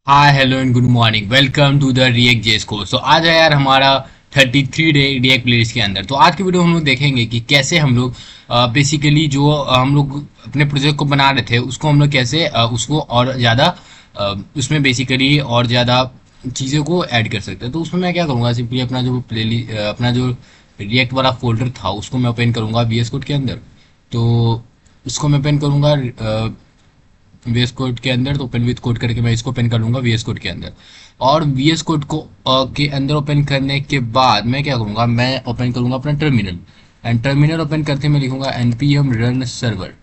Hi hello and good morning, welcome to the React JS course. तो आज है यार हमारा 33 डे रिएक्ट प्लेलिस्ट के अंदर। तो आज की वीडियो हम लोग देखेंगे कि कैसे हम लोग बेसिकली जो हम लोग अपने प्रोजेक्ट को बना रहे थे उसको हम लोग कैसे उसको और ज़्यादा उसमें बेसिकली और ज़्यादा चीज़ों को ऐड कर सकते हैं। तो उसमें मैं क्या करूँगा, सिंपली अपना जो अपना जो रिएक्ट वाला फोल्डर था उसको मैं ओपन करूँगा VS कोड के अंदर। तो उसको मैं ओपन करूँगा VS कोड के अंदर। तो ओपन विथ कोड करके मैं इसको ओपन कर लूंगा VS कोड के अंदर। और VS कोड को के अंदर ओपन करने के बाद मैं क्या करूंगा, मैं ओपन करूंगा अपना टर्मिनल। एंड टर्मिनल ओपन करके मैं लिखूंगा npm रन सर्वर।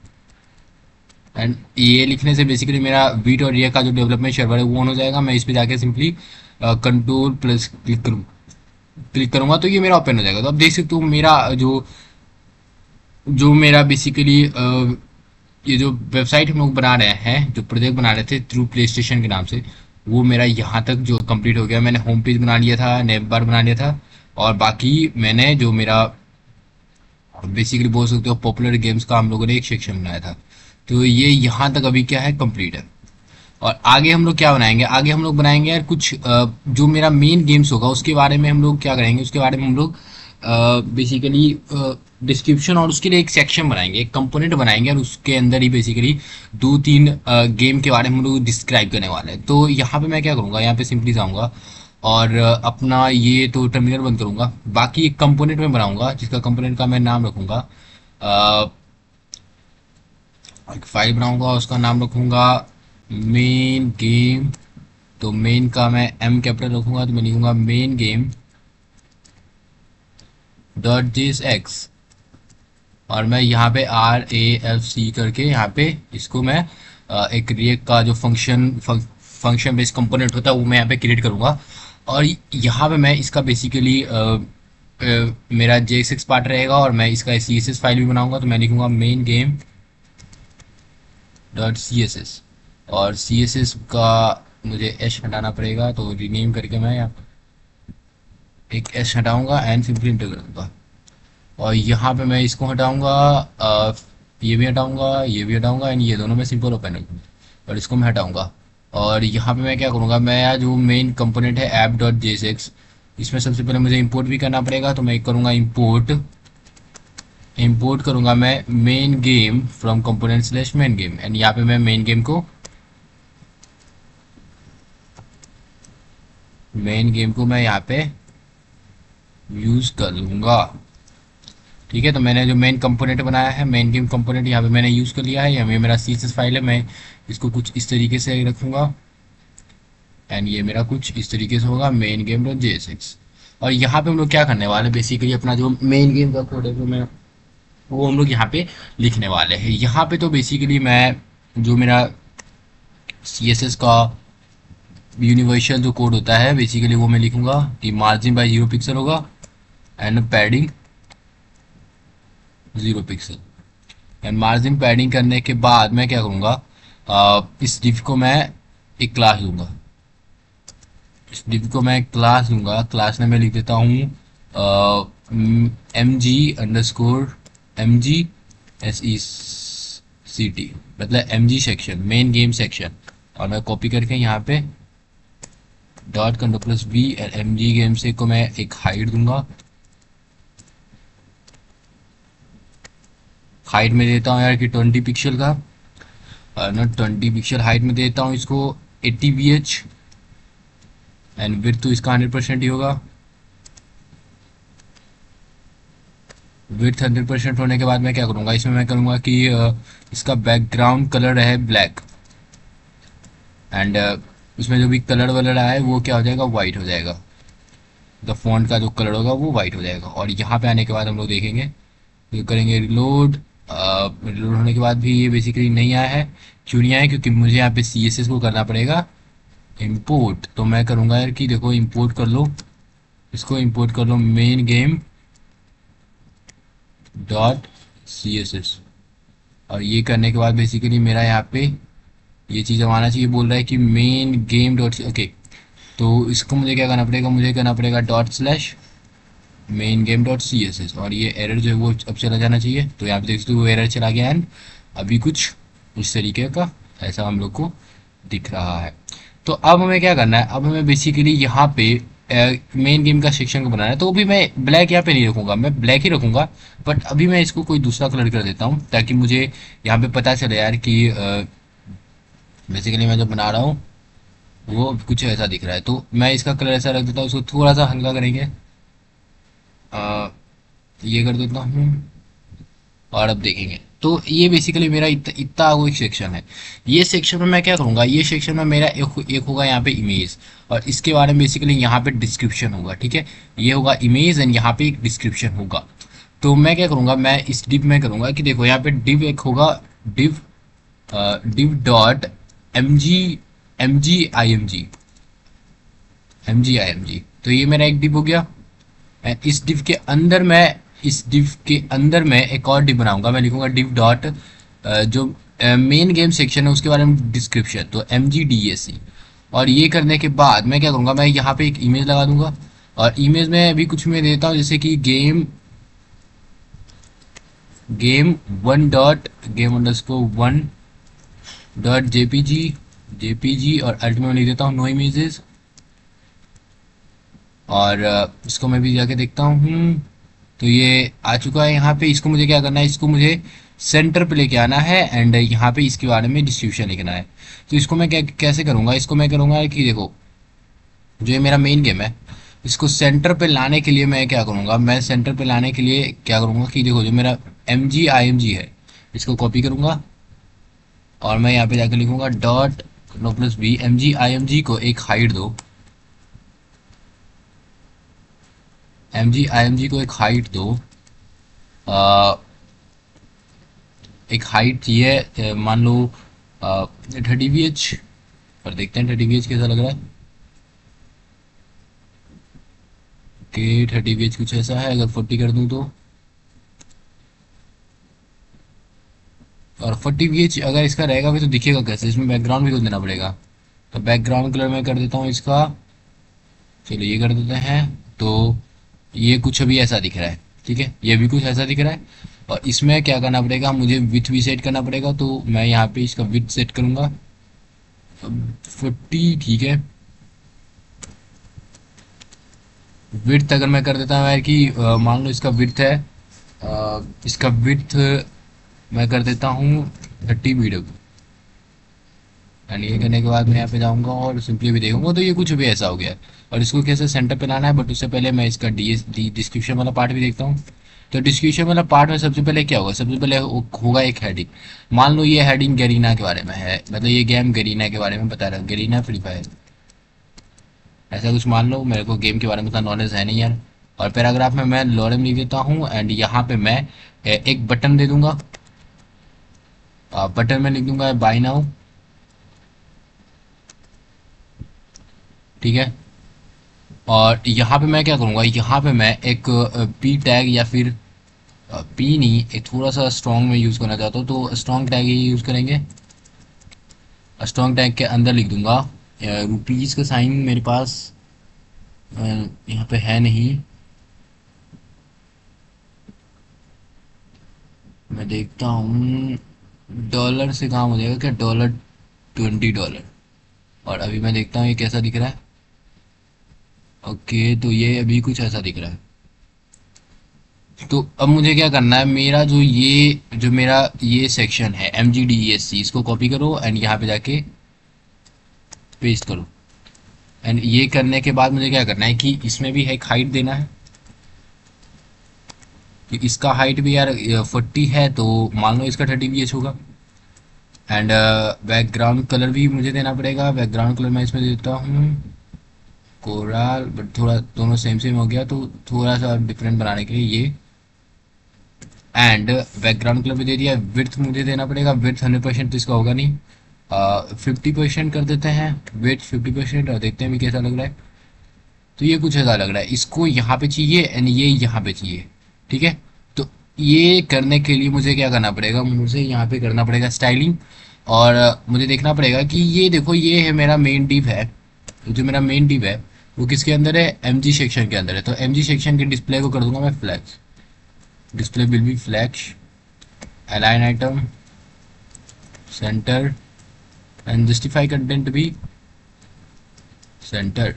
एंड ये लिखने से बेसिकली मेरा वीट और रिएक्ट का जो डेवलपमेंट सर्वर है वो ऑन हो जाएगा। मैं इस पे जाके सिंपली कंट्रोल प्लस क्लिक करूंगा तो ये मेरा ओपन हो जाएगा। तो अब देख सकते हो मेरा जो जो मेरा बेसिकली ये जो वेबसाइट हम लोग बना रहे हैं, जो प्रोजेक्ट बना रहे थे थ्रू प्ले स्टेशन के नाम से, वो मेरा यहाँ तक जो कंप्लीट हो गया। मैंने होम पेज बना लिया था, नेव बार बना लिया था, और बाकी मैंने जो मेरा बेसिकली बोल सकते हो पॉपुलर गेम्स का हम लोगों ने एक सेक्शन बनाया था। तो ये यहाँ तक अभी क्या है, कंप्लीट है। और आगे हम लोग क्या बनाएंगे, आगे हम लोग बनाएंगे यार कुछ जो मेरा मेन गेम्स होगा उसके बारे में हम लोग क्या करेंगे, उसके बारे में हम लोग बेसिकली डिस्क्रिप्शन और उसके लिए एक सेक्शन बनाएंगे, एक कंपोनेंट बनाएंगे, और उसके अंदर ही बेसिकली दो तीन गेम के बारे में हम लोग डिस्क्राइब करने वाले हैं। तो यहाँ पे मैं क्या करूँगा, यहाँ पे सिंपली जाऊँगा और अपना ये तो टर्मिनल बंद करूँगा। बाकी एक कंपोनेंट में बनाऊंगा जिसका कंपोनेंट का मैं नाम रखूँगा, एक फाइल बनाऊंगा, उसका नाम रखूँगा मेन गेम। तो मेन का मैं एम कैपिटल रखूंगा, तो मैं लिखूंगा मेन गेम डॉट जेस एक्स। और मैं यहाँ पे RAFC करके यहाँ पे इसको मैं एक रिएक्ट का जो फंक्शन बेस्ड कंपोनेंट होता है वो मैं यहाँ पे क्रिएट करूँगा। और यहाँ पे मैं इसका बेसिकली मेरा JSX पार्ट रहेगा, और मैं इसका CSS फाइल भी बनाऊंगा। तो मैं लिखूंगा मेन गेम डॉट CSS। और CSS का मुझे एच हटाना पड़ेगा, तो रीनेम करके मैं यहाँ एक एच हटाऊंगा एंड सिंपली इंटर कर दूंगा। और यहाँ पे मैं इसको हटाऊंगा, ये भी हटाऊंगा, ये भी हटाऊंगा, एंड ये दोनों में सिंपल ओपन रखूंगा और इसको मैं हटाऊंगा। और यहाँ पे मैं क्या करूँगा, मैं जो मेन कंपोनेंट है ऐप डॉट JSX, इसमें सबसे पहले मुझे इंपोर्ट भी करना पड़ेगा। तो मैं करूँगा इंपोर्ट करूँगा मैं main game from component slash main game. And यहाँ पे मैं मेन गेम को मैं यहाँ पे यूज कर लूँगा। ठीक है, तो मैंने जो मेन कंपोनेंट बनाया है, मेन गेम कंपोनेंट, यहाँ पे मैंने यूज़ कर लिया है। यहाँ मेरा CSS फाइल है, मैं इसको कुछ इस तरीके से रखूँगा। एंड ये मेरा कुछ इस तरीके से होगा मेन गेम डॉट JSX। और यहाँ पे हम लोग क्या करने वाले हैं, बेसिकली अपना जो मेन गेम का कोड है वो हम लोग यहाँ पे लिखने वाले हैं। यहाँ पे तो बेसिकली मैं जो मेरा CSS का यूनिवर्सल जो कोड होता है बेसिकली वो मैं लिखूंगा कि मार्जिन बाय 0 पिक्सल होगा and padding 0 pixel. And margin padding करने के बाद मैं क्या करूँगा, इस डिव को मैं एक क्लास दूंगा। इस डिव को मैं क्लास दूंगा, क्लास में मैं लिख देता हूँ MG_SECT, मतलब MG section, main game section. और मैं कॉपी करके यहाँ पे dot control plus V and MG game से को मैं एक हाइट दूंगा। हाइट में देता हूँ यार कि 20 पिक्सल का, नॉट 20 पिक्सल, हाइट में देता हूँ इसको 80 BH। एंड विड्थ तो इसका 100% ही होगा। विड्थ 100% होने के बाद मैं क्या करूँगा, इसमें मैं करूँगा कि इसका बैकग्राउंड कलर है ब्लैक। एंड उसमें जो भी कलर वलर आया है वो क्या हो जाएगा, वाइट हो जाएगा। द फॉन्ट का जो कलर होगा वो वाइट हो जाएगा। और यहाँ पे आने के बाद हम लोग देखेंगे, तो करेंगे रिलोड। रिलोड होने के बाद भी ये बेसिकली नहीं आया है। क्यों नहीं आया, क्योंकि मुझे यहाँ पे CSS को करना पड़ेगा इंपोर्ट। तो मैं करूँगा यार कि देखो इंपोर्ट कर लो, इसको इंपोर्ट कर लो मेन गेम डॉट CSS। और ये करने के बाद बेसिकली मेरा यहाँ पे ये चीज़ अब आना चाहिए, बोल रहा है कि मेन गेम डॉट ओके। तो इसको मुझे क्या करना पड़ेगा, मुझे करना पड़ेगा dot slash main game dot CSS। और ये एरर जो है वो अब चला जाना चाहिए। तो यहाँ पे देख सकते हो वो एरर चला गया एंड अभी कुछ इस तरीके का ऐसा हम लोग को दिख रहा है। तो अब हमें क्या करना है, अब हमें बेसिकली यहाँ पे मेन गेम का सेक्शन को बनाना है। तो अभी मैं ब्लैक यहाँ पे नहीं रखूंगा, मैं ब्लैक ही रखूंगा, बट अभी मैं इसको कोई दूसरा कलर कर देता हूँ ताकि मुझे यहाँ पे पता चले यार कि बेसिकली मैं जो बना रहा हूँ वो कुछ ऐसा दिख रहा है। तो मैं इसका कलर ऐसा रख देता हूँ, उसको थोड़ा सा हल्का करेंगे, ये कर देता हूँ, और अब देखेंगे तो ये बेसिकली मेरा इतना वो एक सेक्शन है। ये सेक्शन में मैं क्या करूँगा, ये सेक्शन में मेरा एक होगा यहाँ पे इमेज, और इसके बारे में बेसिकली यहाँ पे डिस्क्रिप्शन होगा, ठीक है। ये होगा इमेज एंड यहाँ पे एक डिस्क्रिप्शन होगा। तो मैं क्या करूँगा, मैं इस डिव में करूँगा कि देखो यहाँ पे डिव एक होगा, div div dot M G I M G. तो ये मेरा एक डिव हो गया। इस डिव के अंदर मैं एक और डिव बनाऊंगा, मैं लिखूंगा डिव डॉट जो मेन गेम सेक्शन है उसके बारे में डिस्क्रिप्शन, तो MGDAC। और ये करने के बाद मैं क्या करूंगा, मैं यहाँ पे एक इमेज लगा दूंगा, और इमेज में अभी कुछ मैं देता हूँ जैसे कि गेम1 और अल्टीमेट में लिख देता हूँ नो इमेजेस। और इसको मैं भी जाके देखता हूँ, तो ये आ चुका है यहाँ पे। इसको मुझे क्या करना है, इसको मुझे सेंटर पे लेके आना है एंड यहाँ पे इसके बारे में डिस्ट्रीब्यूशन लिखना है। तो इसको मैं कैसे करूँगा, इसको मैं करूँगा कि देखो जो ये मेरा मेन गेम है इसको सेंटर पे लाने के लिए मैं क्या करूँगा, मैं सेंटर पे लाने के लिए क्या करूँगा कि देखो जो मेरा MGIMG है इसको कॉपी करूँगा, और मैं यहाँ पे जाकर लिखूँगा dot no plus B MGIMG को एक हाइट दो, MGIMG को एक हाइट दो, एक हाइट चाहिए मान लो 30 VH, और देखते हैं 30 VH कैसा लग रहा है कि 30 VH कुछ ऐसा है। अगर 40 कर दूं तो, और 40 VH अगर इसका रहेगा भी तो दिखेगा कैसे, इसमें बैकग्राउंड भी तो देना पड़ेगा। तो बैकग्राउंड कलर मैं कर देता हूँ इसका, चलो ये कर देते हैं। तो ये कुछ अभी ऐसा दिख रहा है, ठीक है, ये भी कुछ ऐसा दिख रहा है। और इसमें क्या करना पड़ेगा, मुझे विथ भी सेट करना पड़ेगा, तो मैं यहाँ पे इसका विथ सेट करूँगा 40, ठीक है। विड्थ अगर मैं कर देता हूँ यार कि मान लो इसका विड्थ है, इसका विड्थ मैं कर देता हूँ 30 BW। एंड ये करने के बाद मैं यहाँ पे जाऊँगा और सिंपली भी देखूंगा, तो ये कुछ भी ऐसा हो गया है। और इसको कैसे सेंटर पे लाना है, बट उससे पहले मैं इसका डिस्क्रिप्शन वाला पार्ट भी देखता हूँ। तो डिस्क्रिप्शन वाला पार्ट में सबसे पहले क्या होगा, सबसे पहले होगा एक हेडिंग। मान लो ये हेडिंग गरीना के बारे में है, मतलब ये गेम गरीना के बारे में बता रहा है, गरीना फ्री फायर ऐसा कुछ मान लो। मेरे को गेम के बारे में उतना नॉलेज है नहीं यार। और पैराग्राफ में मैं लॉरेम लिख देता हूँ, एंड यहाँ पे मैं एक बटन दे दूंगा, बटन में लिख दूंगा बाय नाउ, ठीक है। और यहाँ पे मैं क्या करूँगा, यहाँ पे मैं एक पी टैग, या फिर पी नहीं, एक थोड़ा सा स्ट्रॉन्ग में यूज़ करना चाहता हूँ तो स्ट्रॉन्ग टैग ही यूज़ करेंगे। स्ट्रॉन्ग टैग के अंदर लिख दूंगा रुपीज़ का साइन, मेरे पास यहाँ पे है नहीं, मैं देखता हूँ डॉलर से काम हो जाएगा क्या, $20। और अभी मैं देखता हूँ ये कैसा दिख रहा है। ओके, तो ये अभी कुछ ऐसा दिख रहा है। तो अब मुझे क्या करना है, मेरा जो मेरा ये सेक्शन है MGDESC, इसको कॉपी करो एंड यहाँ पे जाके पेस्ट करो। एंड ये करने के बाद मुझे क्या करना है कि इसमें भी एक हाइट देना है, कि इसका हाइट भी यार 40 है, तो मान लो इसका 30 VH होगा। एंड बैकग्राउंड कलर भी मुझे देना पड़ेगा, बैकग्राउंड कलर मैं इसमें देता हूँ कोराल, बट थोड़ा दोनों सेम सेम हो गया, तो थोड़ा सा डिफरेंट बनाने के लिए ये। एंड बैकग्राउंड कलर भी दे दिया, विड्थ मुझे देना पड़ेगा, विड्थ 100% तो इसका होगा नहीं, 50% कर देते हैं विड्थ 50%, और देखते हैं भी कैसा लग रहा है। तो ये कुछ ऐसा लग रहा है, इसको यहाँ पे चाहिए एंड ये यहाँ पे चाहिए, ठीक है। तो ये करने के लिए मुझे क्या करना पड़ेगा, मुझे यहाँ पे करना पड़ेगा स्टाइलिंग, और मुझे देखना पड़ेगा कि ये देखो ये है मेरा मेन डिव है। तो जो मेरा मेन डिव है वो किसके अंदर है, MG सेक्शन के अंदर है। तो MG सेक्शन के डिस्प्ले को कर दूंगा मैं flex, display will be flex, align item, centre, and justify content भी सेंटर,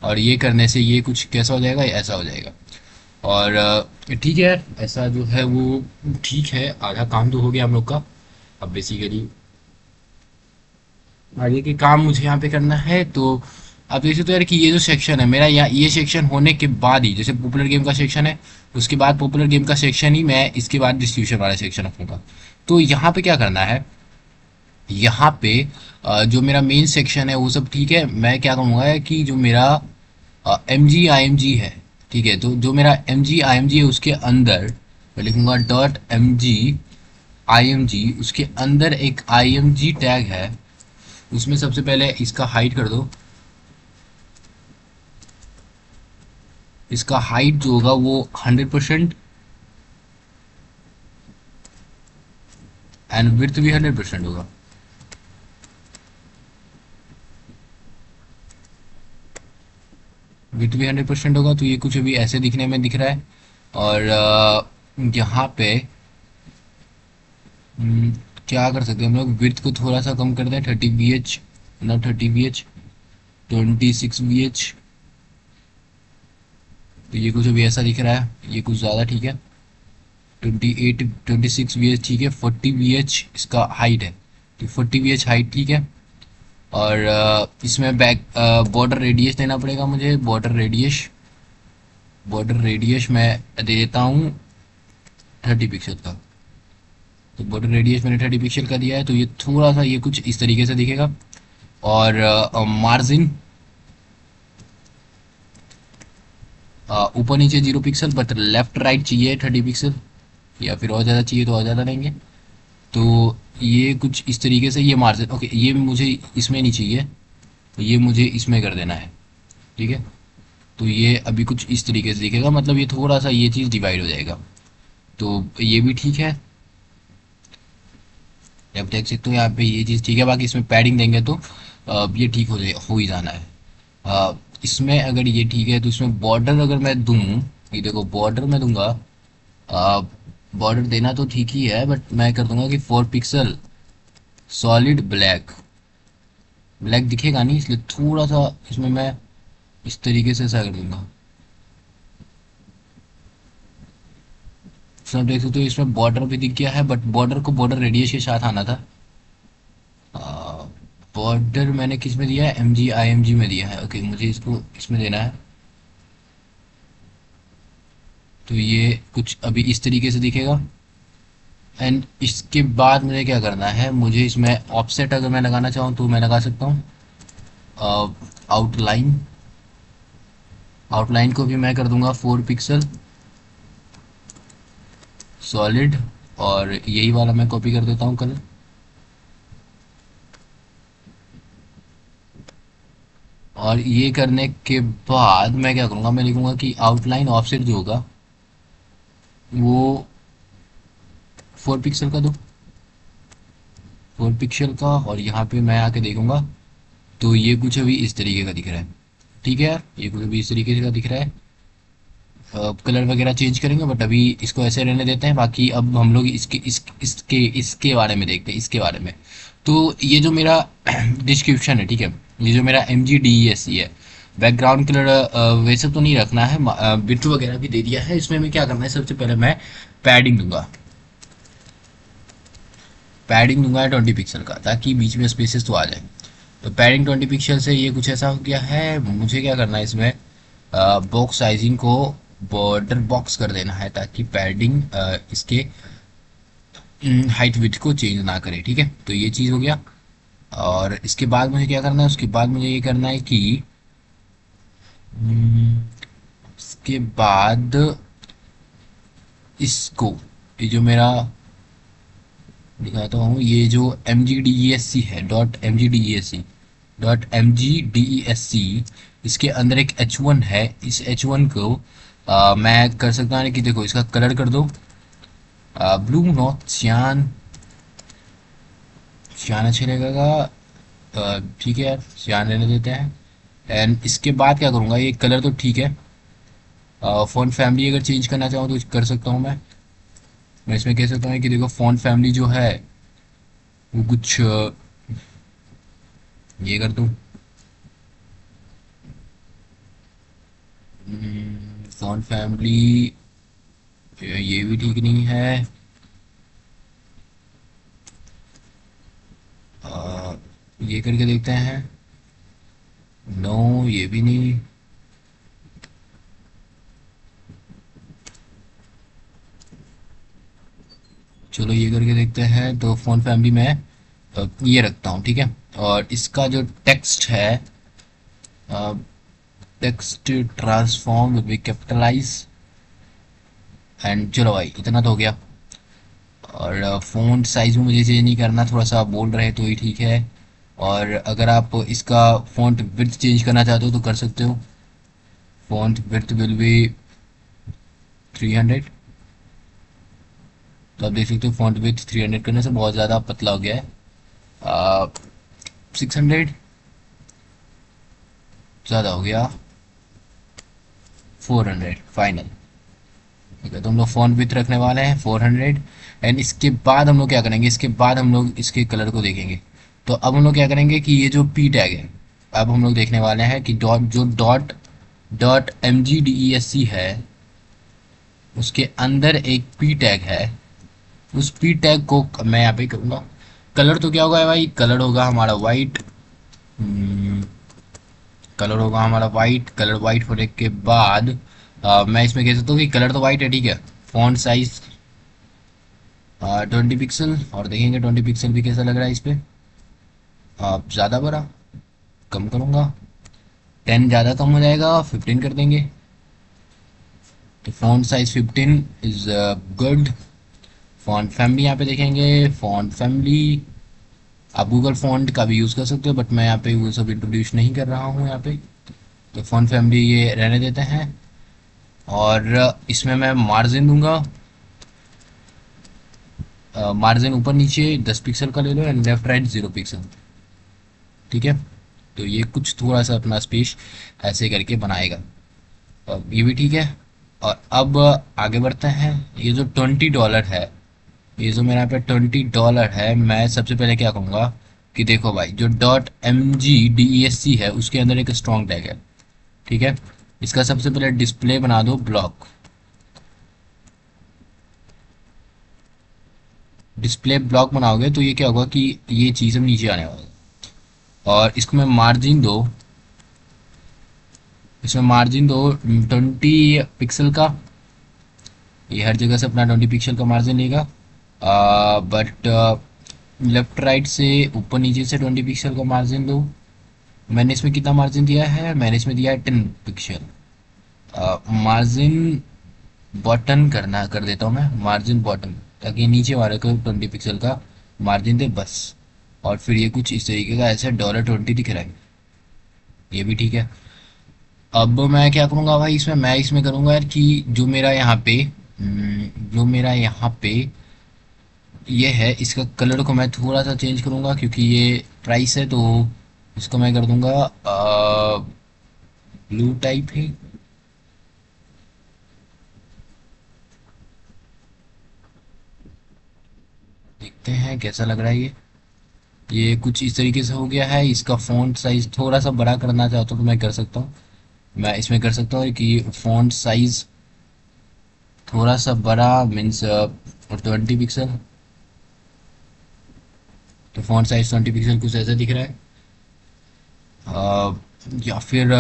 और ये करने से ये कुछ कैसा हो जाएगा, ऐसा हो जाएगा। और ठीक है यार, ऐसा जो है वो ठीक है, आधा काम तो हो गया हम लोग का। अब बेसिकली आगे के काम मुझे यहाँ पे करना है। तो आप देख सकते हो यार कि ये जो सेक्शन है मेरा, यहाँ ये सेक्शन होने के बाद ही, जैसे पॉपुलर गेम का सेक्शन है, उसके बाद पॉपुलर गेम का सेक्शन ही मैं इसके बाद डिस्ट्रीब्यूशन वाला सेक्शन रखूंगा। तो यहाँ पे क्या करना है, यहाँ पे जो मेरा मेन सेक्शन है वो सब ठीक है। मैं क्या करूँगा कि जो मेरा एम जी आई एम जी है, ठीक है, तो जो मेरा एम जी आई एम जी है उसके अंदर मैं लिखूंगा dot M G I M G, उसके अंदर एक आई एम जी टैग है, उसमें सबसे पहले इसका हाइट कर दो। इसका हाइट जो होगा वो 100% एंड विड्थ भी 100% होगा। विड्थ भी 100% होगा, तो ये कुछ अभी ऐसे दिखने में दिख रहा है। और यहाँ पे क्या कर सकते हैं हम लोग, विड्थ को थोड़ा सा कम कर दें, 30 bh, ना 30 bh, 26 bh। तो ये कुछ अभी ऐसा दिख रहा है, ये कुछ ज़्यादा ठीक है। 26 bh ठीक है। 40 bh इसका हाइट है, तो 40 bh हाइट ठीक है। और इसमें बैक बॉर्डर रेडियस देना पड़ेगा मुझे। बॉर्डर रेडियस मैं दे देता हूँ 30 पिक्सल का। तो बॉर्डर रेडियस मैंने 30 पिक्सल का दिया है, तो ये थोड़ा सा ये कुछ इस तरीके से दिखेगा। और मार्जिन ऊपर नीचे 0 पिक्सल, बट लेफ्ट राइट चाहिए 30 पिक्सल, या फिर और ज़्यादा चाहिए तो और ज़्यादा लेंगे। तो ये कुछ इस तरीके से, ये मार्जिन ओके, ये मुझे इसमें नहीं चाहिए, तो ये मुझे इसमें कर देना है, ठीक है। तो ये अभी कुछ इस तरीके से दिखेगा, मतलब ये थोड़ा सा ये चीज़ डिवाइड हो जाएगा, तो ये भी ठीक है। अब देख सकते हो यहाँ पे ये चीज़ ठीक है। बाकी इसमें पैडिंग देंगे तो ये ठीक हो जाए, हो ही जाना है। इसमें अगर ये ठीक है तो इसमें बॉर्डर अगर मैं दूँ, ये देखो बॉर्डर मैं दूंगा, बॉर्डर देना तो ठीक ही है, बट मैं कर दूंगा कि 4 पिक्सल सॉलिड ब्लैक। ब्लैक दिखेगा नहीं, इसलिए थोड़ा सा इसमें मैं इस तरीके से ऐसा कर दूंगा। सब देख सकते हो इसमें बॉर्डर भी दिख गया है, बट बॉर्डर को बॉर्डर रेडियस के साथ आना था। बॉर्डर मैंने किस में दिया है, एम जी आई एम जी में दिया है। ओके, मुझे इसको इसमें देना है। तो ये कुछ अभी इस तरीके से दिखेगा। एंड इसके बाद मुझे क्या करना है, मुझे इसमें ऑफसेट अगर मैं लगाना चाहूँ तो मैं लगा सकता हूँ। आउटलाइन, आउटलाइन को भी मैं कर दूंगा 4 पिक्सल सॉलिड, और यही वाला मैं कॉपी कर देता हूँ कलर। और ये करने के बाद मैं क्या करूँगा, मैं लिखूंगा कि आउटलाइन ऑफसेट जो होगा वो 4 पिक्सल का दो, 4 पिक्सल का। और यहाँ पे मैं आके देखूंगा तो ये कुछ अभी इस तरीके का दिख रहा है, ठीक है यार, ये कुछ अभी इस तरीके का दिख रहा है। कलर वगैरह चेंज करेंगे, बट अभी इसको ऐसे रहने देते हैं। बाकी अब हम लोग इसके बारे में देखते हैं, इसके बारे में। तो ये जो मेरा डिस्क्रिप्शन है, ठीक है, ये जो मेरा M G D E S C है, बैकग्राउंड कलर वैसे तो नहीं रखना है, बिट वगैरह भी दे दिया है। इसमें मैं क्या करना है, सबसे पहले मैं पैडिंग दूंगा, 20 पिक्सल का, ताकि बीच में स्पेसेस तो आ जाए। तो पैडिंग 20 पिक्सल से ये कुछ ऐसा हो गया है। मुझे क्या करना है, इसमें बॉक्स साइजिंग को बॉर्डर बॉक्स कर देना है, ताकि पैडिंग इसके हाइट विड्थ को चेंज ना करे, ठीक है। तो ये चीज़ हो गया। और इसके बाद मुझे क्या करना है, उसके बाद मुझे ये करना है कि इसके बाद इसको, ये जो मेरा दिखाता हूँ, ये जो M G D E S C है, .mgdesc, इसके अंदर एक h1 है। इस h1 को मैं कर सकता हूँ कि देखो इसका कलर कर दो ब्लू, नॉट सियान। सियान अच्छा लगेगा, ठीक है यार, सियान रहने देते हैं। एंड इसके बाद क्या करूँगा, ये कलर तो ठीक है। फ़ॉन्ट फैमिली अगर चेंज करना चाहूँ तो कर सकता हूँ मैं इसमें कह सकता हूँ कि देखो फ़ॉन्ट फैमिली जो है वो कुछ ये कर दूँ, फ़ोन फैमिली ये भी ठीक नहीं है। ये करके देखते हैं। नो, ये भी नहीं। चलो ये करके देखते हैं। तो फ़ोन फैमिली में ये रखता हूँ, ठीक है। और इसका जो टेक्स्ट है, text transform will be capitalise. And चलो भाई, इतना तो हो गया। और फ़ॉन्ट साइज़ में मुझे चेंज नहीं करना, थोड़ा सा बोल रहे तो ही ठीक है। और अगर आप इसका फ़ॉन्ट विड्थ चेंज करना चाहते हो तो कर सकते हो। Font width will be 300। तो आप देख सकते हो फ़ॉन्ट विड्थ 300 करने से बहुत ज़्यादा पतला हो गया है। 600 ज़्यादा हो गया। 400 फाइनल। ठीक है, तो हम लोग फ़ॉन्ट विड्थ रखने वाले हैं 400। एंड इसके बाद हम लोग क्या करेंगे, इसके बाद हम लोग इसके कलर को देखेंगे। तो अब हम लोग क्या करेंगे कि ये जो पी टैग है, अब हम लोग देखने वाले हैं कि डॉट डॉट MGDESC है, उसके अंदर एक पी टैग है। उस पी टैग को मैं यहाँ पे करूँगा। कलर तो क्या होगा भाई, कलर होगा हमारा वाइट। कलर होगा हमारा वाइट। कलर वाइट होने के बाद मैं इसमें कह सकता हूँ कि कलर तो वाइट है, ठीक है। फॉन्ट साइज 20 पिक्सल, और देखेंगे 20 पिक्सल भी कैसा लग रहा है इस पर। ज़्यादा बड़ा, कम करूँगा। 10 ज़्यादा कम हो जाएगा, 15 कर देंगे। तो font size 15 is good. Font family यहाँ पे देखेंगे, फॉन्ट फैमिली आप गूगल फॉन्ट का भी यूज़ कर सकते हो, बट मैं यहाँ पे वो सब इंट्रोड्यूस नहीं कर रहा हूँ यहाँ पे। तो फॉन्ट फैमिली ये रहने देते हैं। और इसमें मैं मार्जिन दूंगा। मार्जिन ऊपर नीचे 10 पिक्सल का ले लो, एंड लेफ्ट राइट 0 पिक्सल, ठीक है। तो ये कुछ थोड़ा सा अपना स्पेस ऐसे करके बनाएगा। ये भी ठीक है। और अब आगे बढ़ते हैं। ये जो $20 है, ये जो मेरा पे $20 है, मैं सबसे पहले क्या कहूँगा कि देखो भाई, जो .MGDESC है उसके अंदर एक स्ट्रॉन्ग टैग है, ठीक है। इसका सबसे पहले डिस्प्ले बना दो ब्लॉक। डिस्प्ले ब्लॉक बनाओगे तो ये क्या होगा कि ये चीज़ अब नीचे आने वाला। और इसको मैं मार्जिन दो, इसमें मार्जिन दो 20 पिक्सल का। ये हर जगह से अपना 20 पिक्सल का मार्जिन लेगा। बट लेफ्ट राइट से ऊपर नीचे से 20 पिक्सल का मार्जिन दो। मैंने इसमें कितना मार्जिन दिया है, मैंने इसमें दिया है 10 पिक्सल। मार्जिन बॉटन करना कर देता हूँ मैं, मार्जिन बॉटन, ताकि नीचे वाले को 20 पिक्सल का मार्जिन दे बस। और फिर ये कुछ इस तरीके का ऐसे $20 दिख रहा है, ये भी ठीक है। अब मैं क्या करूँगा भाई, इसमें मैं इसमें करूँगा यार कि जो मेरा यहाँ पे जो मेरा यहाँ पे ये है, इसका कलर को मैं थोड़ा सा चेंज करूँगा, क्योंकि ये प्राइस है। तो इसको मैं कर दूँगा ब्लू टाइप है। देखते हैं कैसा लग रहा है ये कुछ इस तरीके से हो गया है। इसका फ़ॉन्ट साइज़ थोड़ा सा बड़ा करना चाहता हूँ तो मैं कर सकता हूँ। मैं इसमें कर सकता हूँ कि फ़ॉन्ट साइज़ थोड़ा सा बड़ा, मीन्स 20 पिक्सल। तो फ़ॉन्ट साइज़ 20 पिक्सल कुछ ऐसा दिख रहा है। या फिर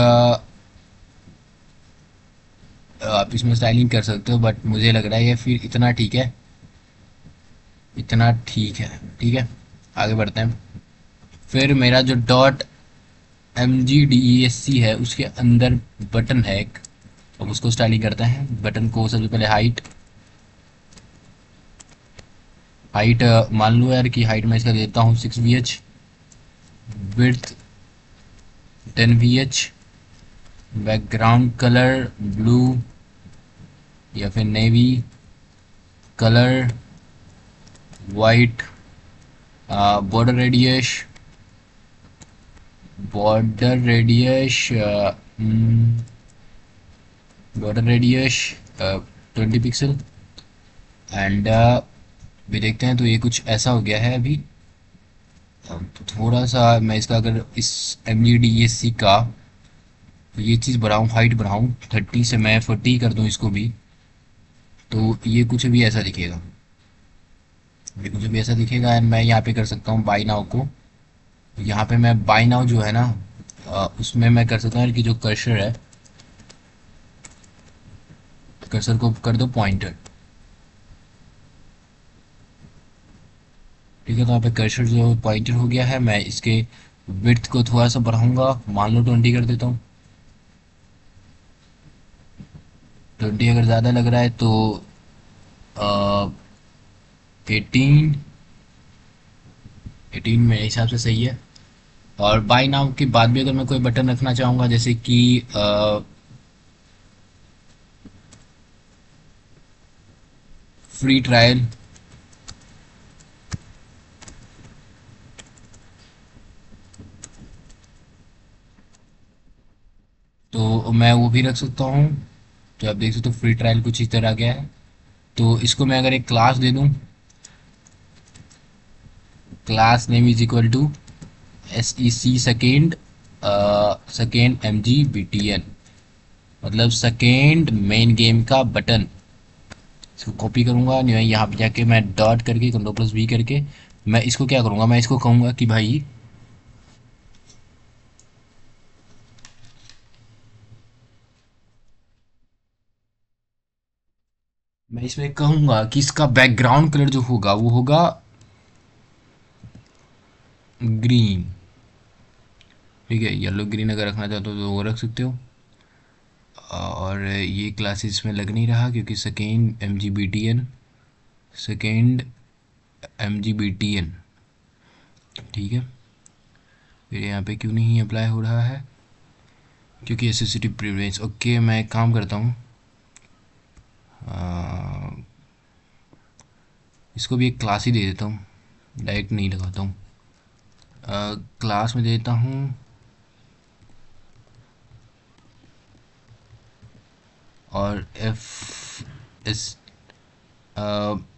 आप इसमें स्टाइलिंग कर सकते हो, बट मुझे लग रहा है ये फिर इतना ठीक है, इतना ठीक है, ठीक है। आगे बढ़ते हैं। फिर मेरा जो .MGDESC है उसके अंदर बटन है एक, अब उसको स्टाइलिंग करते हैं। बटन को सबसे पहले हाइट हाइट मान लो यार कि हाइट मैं इसका देता हूँ 6 VH, width 10 VH, background colour blue या फिर navy, colour white, border radius border radius 20 pixel. And भी देखते हैं। तो ये कुछ ऐसा हो गया है अभी। तो थोड़ा सा मैं इसका अगर इस MGDESC का तो ये चीज़ बढ़ाऊँ, हाइट बढ़ाऊँ 30 से मैं 40 कर दूँ इसको भी, तो ये कुछ भी ऐसा दिखेगा। ये कुछ भी ऐसा दिखेगा एंड मैं यहाँ पे कर सकता हूँ बाई नाउ को। यहाँ पे मैं बाई नाउ जो है ना, उसमें मैं कर सकता हूँ कि जो कर्सर है, कर्सर को कर दो पॉइंटर। ठीक है, तो यहाँ पे कर्सर जो पॉइंटर हो गया है। मैं इसके विड्थ को थोड़ा सा बढ़ाऊंगा, मान लो 20 कर देता हूँ। 20 अगर ज़्यादा लग रहा है तो 18, 18 मेरे हिसाब से सही है। और बाय नाउ के बाद भी अगर मैं कोई बटन रखना चाहूँगा, जैसे कि फ्री ट्रायल, तो मैं वो भी रख सकता हूँ। तो आप देख सकते हो फ्री ट्रायल कुछ इस तरह गया है। तो इसको मैं अगर एक क्लास दे दूँ, class name is equal to SEC second, second MGBTN, मतलब सेकेंड मेन गेम का बटन। इसको कॉपी करूंगा, नहीं यहाँ पे जाके मैं डॉट करके Ctrl+V करके मैं इसको क्या करूंगा, मैं इसको कहूंगा कि भाई मैं इसमें कहूंगा कि इसका बैकग्राउंड कलर जो होगा वो होगा ग्रीन। ठीक है, येलो ग्रीन अगर रखना चाहते हो तो वो रख सकते हो। और ये क्लासेस में लग नहीं रहा क्योंकि सेकेंड MGBTN, ठीक है। फिर यहाँ पे क्यों नहीं अप्लाई हो रहा है, क्योंकि एसएसटी प्रिविलेज। ओके, मैं एक काम करता हूँ, इसको भी एक क्लास ही दे देता हूँ, डायरेक्ट नहीं लगाता हूँ। क्लास में देता हूँ और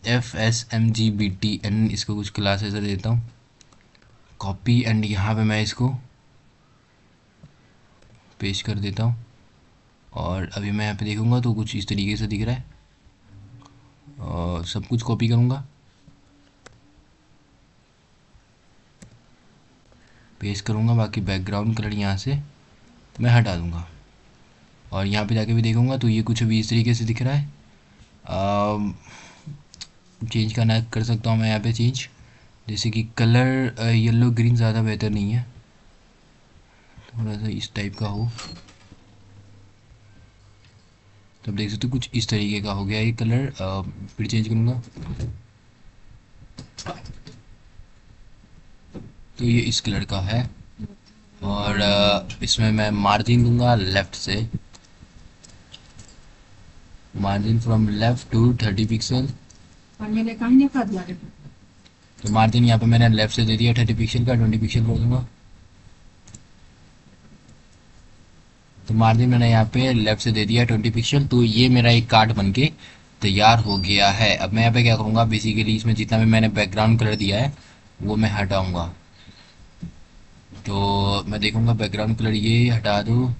FSMGBTN, इसको कुछ क्लास ऐसा देता हूँ, कॉपी एंड यहाँ पे मैं इसको पेस्ट कर देता हूँ। और अभी मैं यहाँ पे देखूँगा तो कुछ इस तरीके से दिख रहा है। और सब कुछ कॉपी करूँगा, पेस्ट करूँगा, बाकी बैकग्राउंड कलर यहाँ से मैं हटा दूँगा। और यहाँ पे जाके भी देखूँगा तो ये कुछ अभी इस तरीके से दिख रहा है। चेंज करना कर सकता हूँ मैं यहाँ पे चेंज, जैसे कि कलर येलो ग्रीन ज़्यादा बेहतर नहीं है, थोड़ा सा इस टाइप का हो। तो आप देख सकते हो कुछ इस तरीके का हो गया ये कलर। फिर चेंज करूँगा तो ये इस कलर का है। और इसमें मैं मार्जिन दूंगा लेफ़्ट से, margin from left to 30 pixel. तो मार्जिन यहाँ पे मैंने लेफ़्ट से दे दिया 30 पिक्सल का, 20 पिक्सल कर दूंगा। तो मार्जिन मैंने यहाँ पे लेफ़्ट से दे दिया 20 पिक्सल। तो ये मेरा एक कार्ड बन के तैयार हो गया है। अब मैं यहाँ पे क्या करूँगा, बेसिकली इसमें जितना भी मैंने बैकग्राउंड कलर दिया है वो मैं हटाऊँगा। तो मैं देखूँगा बैकग्राउंड कलर ये हटा दो,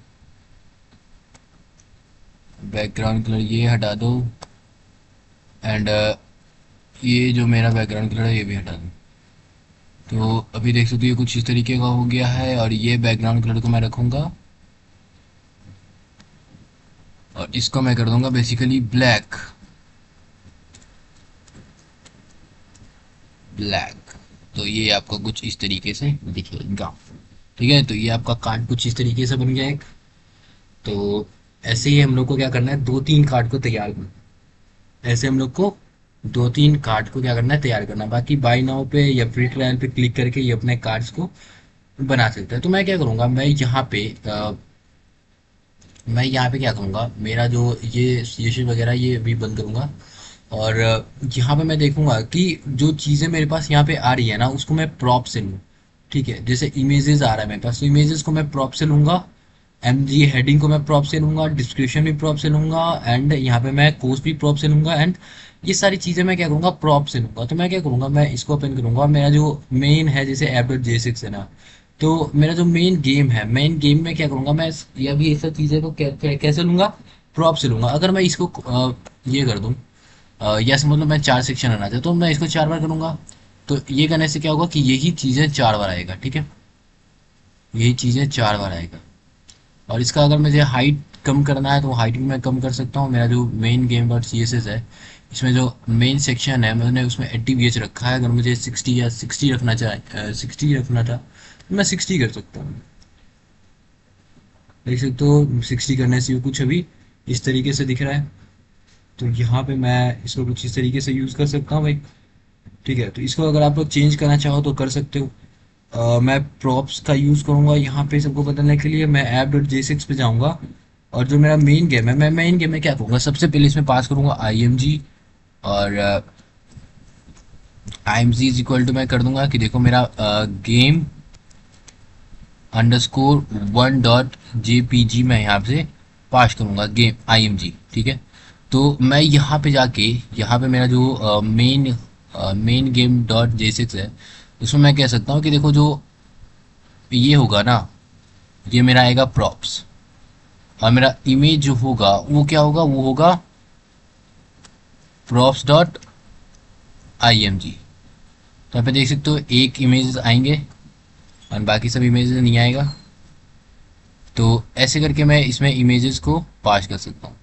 बैकग्राउंड कलर ये हटा दो एंड ये जो मेरा बैकग्राउंड कलर है ये भी हटा दो। तो अभी देख सकते हो ये कुछ इस तरीके का हो गया है। और ये बैकग्राउंड कलर को मैं रखूँगा और इसको मैं कर दूंगा बेसिकली ब्लैक, ब्लैक। तो ये आपको कुछ इस तरीके से दिखेगा। ठीक है, तो ये आपका कार्ड कुछ इस तरीके से बन गया एक। तो ऐसे ही हम लोग को क्या करना है, दो तीन कार्ड को तैयार करना है। ऐसे हम लोग को दो तीन कार्ड को क्या करना है, तैयार करना है। बाकी बाय नाउ पे या फ्री ट्रायल पे क्लिक करके ये अपने कार्ड्स को बना सकते हैं। तो मैं क्या करूँगा, मैं यहाँ पे क्या करूँगा, मेरा जो ये सीएसवी वगैरह ये भी बंद करूँगा। और यहाँ पे मैं देखूंगा कि जो चीज़ें मेरे पास यहाँ पे आ रही है ना उसको मैं प्रॉप से लूँ। ठीक है, जैसे इमेजेस आ रहा है मेरे पास, तो इमेजेस को मैं प्रॉप से लूँगा। MG हेडिंग को मैं प्रॉप से लूँगा, डिस्क्रिप्शन भी प्रॉप से लूँगा एंड यहाँ पे मैं कोर्स भी प्रॉप से लूँगा। एंड ये सारी चीज़ें मैं क्या करूँगा, प्रॉप से लूँगा। तो मैं क्या करूँगा, मैं इसको ओपन करूँगा, मेरा जो मेन है जैसे app.j6 है ना, तो मेरा जो मेन गेम है, मेन गेम में क्या करूँगा मैं, ये अभी ये सब चीज़ें को कैसे लूँगा, प्रॉप से लूँगा। अगर मैं इसको ये कर दूँ, या समझ लो मैं 4 सेक्शन आना चाहता तो मैं इसको 4 बार करूँगा। तो ये करने से क्या होगा कि यही चीज़ें 4 बार आएगा, ठीक है, यही चीज़ें 4 बार आएगा। और इसका अगर मुझे हाइट कम करना है तो हाइट भी मैं कम कर सकता हूँ। मेरा जो main game dot C S S है, इसमें जो मेन सेक्शन है मैंने उसमें 80 रखा है। अगर मुझे 60 या 60 रखना चाहे, 60 रखना था तो मैं 60 कर सकता हूँ। देख सकते हो 60 करने से कुछ अभी इस तरीके से दिख रहा है। तो यहाँ पे मैं इसको कुछ इस तरीके से यूज़ कर सकता हूँ भाई, ठीक है। तो इसको अगर आप लोग चेंज करना चाहो तो कर सकते हो। मैं प्रॉप्स का यूज़ करूँगा यहाँ पे सबको बदलने के लिए। मैं ऐप डॉट जे सिक्स पे जाऊँगा और जो मेरा मेन गेम है, मैं मेन गेम में क्या करूँगा, सबसे पहले इसमें पास करूँगा आई एम जी। और I M G is equal to मैं कर दूंगा कि देखो मेरा गेम अंडरस्कोर 1.jpg मैं यहाँ से पास करूँगा गेम आई एम जी, ठीक है। तो मैं यहाँ पे जाके, यहाँ पे मेरा जो main game dot J six है, उसमें मैं कह सकता हूँ कि देखो जो ये होगा ना, ये मेरा आएगा प्रॉप्स। और मेरा इमेज जो होगा वो क्या होगा, वो होगा props dot I M G. तो यहाँ पे देख सकते हो एक इमेज आएंगे और बाकी सब इमेजेस नहीं आएगा। तो ऐसे करके मैं इसमें इमेजेस को पास कर सकता हूँ।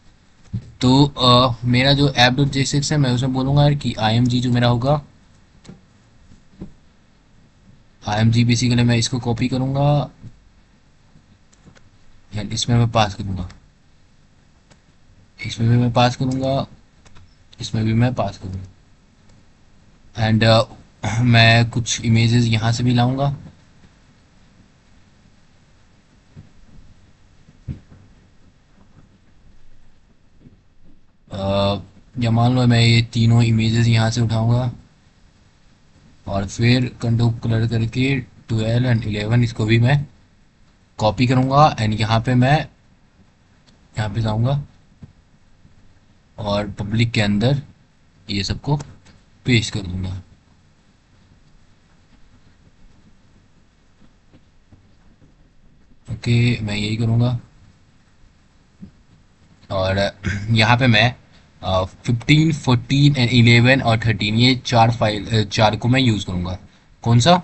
तो मेरा जो ऐप डॉट जे सिक्स है, मैं उसमें बोलूँगा यार कि आई एम जी जो मेरा होगा, आई एम जी बेसिकली मैं इसको कॉपी करूँगा यार, इसमें मैं पास करूँगा, इसमें भी मैं पास करूँगा, इसमें भी मैं पास करूँगा। एंड मैं कुछ इमेजेस यहाँ से भी लाऊंगा। या मान लो मैं ये तीनों इमेजेस यहाँ से उठाऊंगा और फिर कंट्रोल कलर करके 12 एंड 11 इसको भी मैं कॉपी करूँगा। एंड यहाँ पे मैं यहाँ पे जाऊँगा और पब्लिक के अंदर ये सबको पेस्ट कर दूँगा। ओके, मैं यही करूँगा। और यहाँ पे मैं 15 14 एंड 11 और 13 ये चार को मैं यूज़ करूँगा। कौन सा,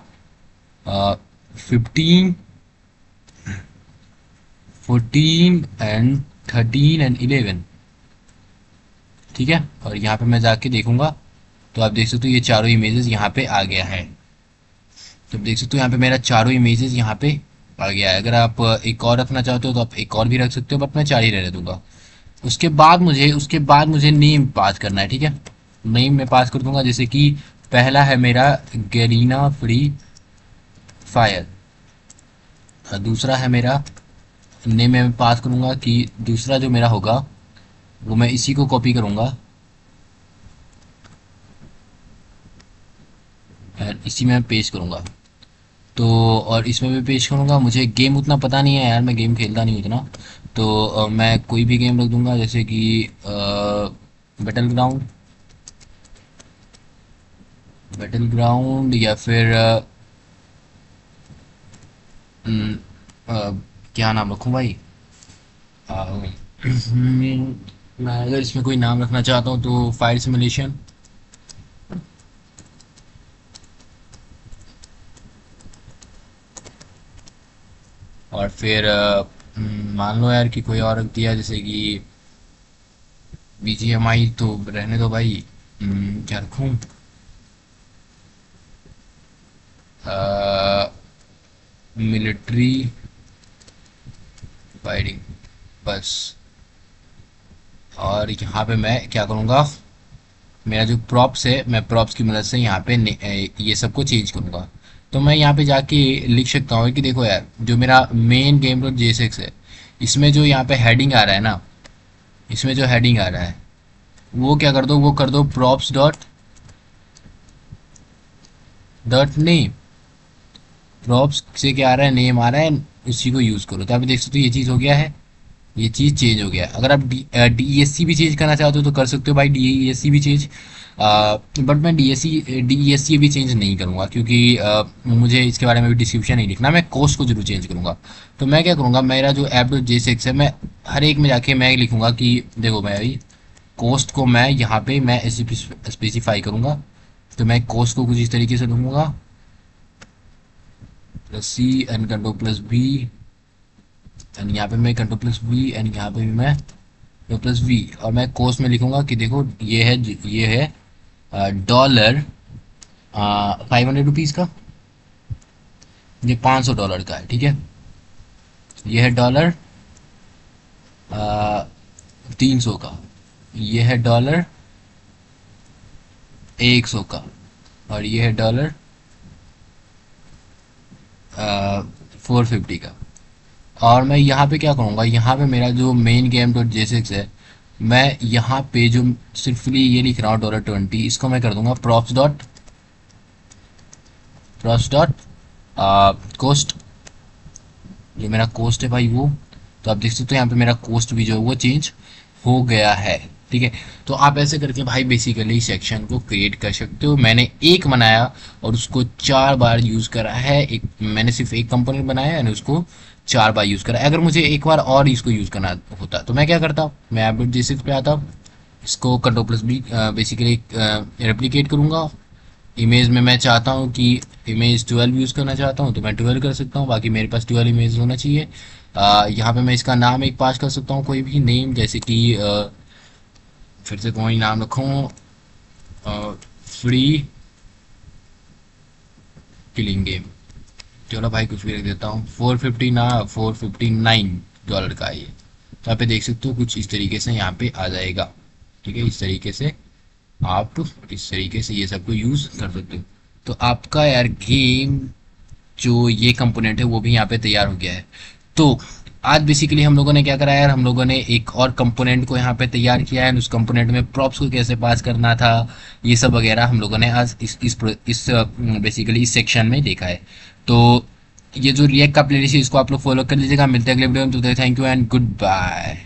15 14 एंड 13 एंड 11, ठीक है। और यहाँ पे मैं जाके देखूंगा तो आप देख सकते हो ये चारों इमेजेस यहाँ पे आ गया है। तो आप देख सकते हो यहाँ पे मेरा चारों इमेजेस यहाँ पे आ गया है। अगर आप एक और रखना चाहते हो तो आप एक और भी रख सकते हो, बट मैं 4 ही रहने दूंगा। उसके बाद मुझे नेम पास करना है, ठीक है। नेम में पास कर दूंगा, जैसे कि पहला है मेरा गैरीना फ्री फायर, दूसरा है मेरा, नेम में पास करूंगा कि दूसरा जो मेरा होगा वो मैं इसी को कॉपी करूंगा और इसी में पेस्ट करूंगा। तो और इसमें भी पेश करूंगा। मुझे गेम उतना पता नहीं है यार, मैं गेम खेलता नहीं उतना। तो मैं कोई भी गेम रख दूंगा, जैसे कि बैटल ग्राउंड, या फिर न, क्या नाम रखूं भाई, अ, मैं अगर इसमें कोई नाम रखना चाहता हूँ तो फायर सिमुलेशन। और फिर मान लो यार कि कोई और रख दिया, जैसे कि बीजीएमआई तो रहने दो भाई। क्या रखूं, मिलिट्री फायरिंग, बस। और यहाँ पे मैं क्या करूँगा, मेरा जो प्रॉप्स है मैं प्रॉप्स की मदद से यहाँ पे ये सबको चेंज करूँगा। तो मैं यहाँ पे जाके लिख सकता हूँ कि देखो यार, जो मेरा main game dot J six है, इसमें जो यहाँ पे हेडिंग आ रहा है ना, इसमें जो हेडिंग आ रहा है वो क्या कर दो, वो कर दो props dot dot name. Props से क्या आ रहा है, नेम आ रहा है, उसी को यूज़ करो। तो आप देख सकते हो ये चीज़ हो गया है। ये चीज़ चेंज हो गया। अगर आप DESC भी चेंज करना चाहते हो तो कर सकते हो भाई, DESC भी चेंज। बट मैं DESC भी चेंज नहीं करूँगा, क्योंकि मुझे इसके बारे में भी डिस्क्रिप्शन नहीं लिखना। मैं कोस्ट को जरूर चेंज करूँगा। तो मैं क्या करूँगा, मेरा जो app.jsx है, मैं हर एक में जाके मैं लिखूँगा कि देखो मैं अभी कोस्ट को मैं यहाँ पे मैं स्पेसिफाई करूँगा। तो मैं कोस्ट को कुछ इस तरीके से लूँगा, +C एंड Ctrl+V, एंड यहाँ पे मैं Ctrl+V, एंड यहाँ पे भी मैं Ctrl+V, और मैं कोस्ट में लिखूंगा कि देखो ये है डॉलर $500 का, ये $500 का है, ठीक है। ये है डॉलर 300 का, ये है डॉलर 100 का, और ये है डॉलर 450 का। और मैं यहाँ पे क्या करूँगा, यहाँ पे मेरा जो मेन game.jsx है, मैं यहाँ पे जो सिर्फली ये लिख रहा हूँ $20, इसको मैं कर दूंगा props.cost, जो मेरा कोस्ट है भाई वो। तो आप देख सकते हो यहाँ पे मेरा कोस्ट भी जो है वो चेंज हो गया है, ठीक है। तो आप ऐसे करके भाई बेसिकली सेक्शन को क्रिएट कर सकते हो। मैंने एक बनाया और उसको 4 बार यूज़ करा है। मैंने सिर्फ एक कंपोनेंट बनाया और उसको 4 बार यूज़ करा। अगर मुझे एक बार और इसको यूज़ करना होता तो मैं क्या करता, मैं app.jsx पे आता, इसको Ctrl+B बेसिकली रेप्लिकेट करूँगा। इमेज में मैं चाहता हूँ कि इमेज 12 यूज़ करना चाहता हूँ तो मैं 12 कर सकता हूँ, बाकी मेरे पास 12 इमेज होना चाहिए। यहाँ पे मैं इसका नाम एक पास कर सकता हूँ, कोई भी नेम, जैसे कि फिर से कोई नाम रखूँ, फ्री किलिंग गेम, चलो भाई कुछ भी रख देता हूँ। 459 डॉलर का ये। तो यहाँ पे देख सकते हो कुछ इस तरीके से यहाँ पे आ जाएगा, ठीक है। इस तरीके से आप इस तरीके से ये सबको यूज़ कर सकते हो। तो आपका यार गेम जो ये कंपोनेंट है वो भी यहाँ पे तैयार हो गया है। तो आज बेसिकली हम लोगों ने क्या करा यार, हम लोगों ने एक और कंपोनेंट को यहाँ पे तैयार किया है, उस कंपोनेंट में प्रॉप्स को कैसे पास करना था, ये सब वगैरह हम लोगों ने आज इस बेसिकली इस सेक्शन में देखा है। तो ये जो रिएक्ट का प्लेलिस्ट है इसको आप लोग फॉलो कर लीजिएगा। मिलते हैं अगले वीडियो में, तो thank you and good bye.